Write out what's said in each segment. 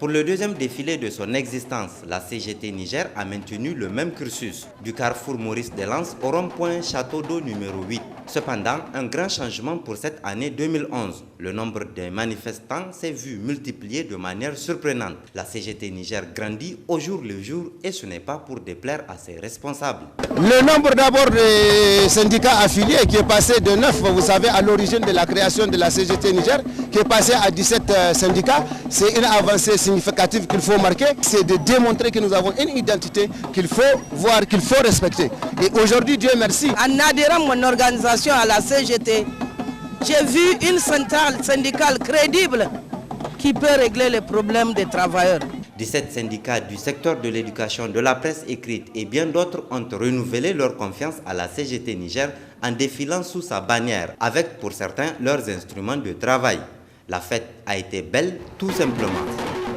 Pour le deuxième défilé de son existence, la CGT Niger a maintenu le même cursus, du carrefour Maurice Delance au rond-point Château d'eau numéro 8. Cependant, un grand changement pour cette année 2011. Le nombre de manifestants s'est vu multiplié de manière surprenante. La CGT Niger grandit au jour le jour et ce n'est pas pour déplaire à ses responsables. Le nombre d'abord des syndicats affiliés qui est passé de 9, vous savez, à l'origine de la création de la CGT Niger, qui est passé à 17 syndicats, c'est une avancée significative qu'il faut marquer. C'est de démontrer que nous avons une identité qu'il faut voir, qu'il faut respecter. Et aujourd'hui, Dieu merci. En adhérant mon organisation à la CGT, j'ai vu une centrale syndicale crédible qui peut régler les problèmes des travailleurs. 17 syndicats du secteur de l'éducation, de la presse écrite et bien d'autres ont renouvelé leur confiance à la CGT Niger en défilant sous sa bannière, avec pour certains leurs instruments de travail. La fête a été belle tout simplement.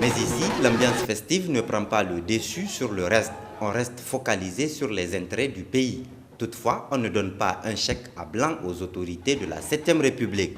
Mais ici, l'ambiance festive ne prend pas le dessus sur le reste. On reste focalisé sur les intérêts du pays. Toutefois, on ne donne pas un chèque à blanc aux autorités de la 7e République.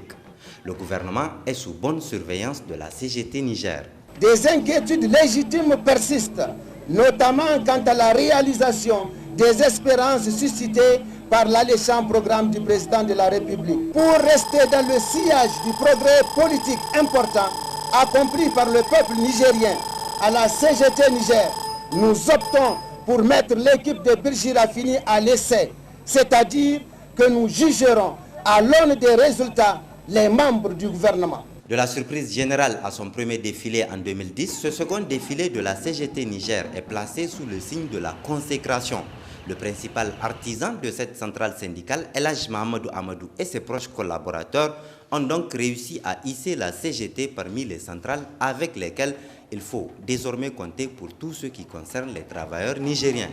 Le gouvernement est sous bonne surveillance de la CGT Niger. Des inquiétudes légitimes persistent, notamment quant à la réalisation des espérances suscitées par l'alléchant programme du président de la République. Pour rester dans le sillage du progrès politique important accompli par le peuple nigérien à la CGT Niger, nous optons pour mettre l'équipe de Birji Rafini à l'essai, c'est-à-dire que nous jugerons à l'aune des résultats les membres du gouvernement. De la surprise générale à son premier défilé en 2010, ce second défilé de la CGT Niger est placé sous le signe de la consécration. Le principal artisan de cette centrale syndicale, El Hadj Mahamadou Amadou et ses proches collaborateurs ont donc réussi à hisser la CGT parmi les centrales avec lesquelles il faut désormais compter pour tout ce qui concerne les travailleurs nigériens.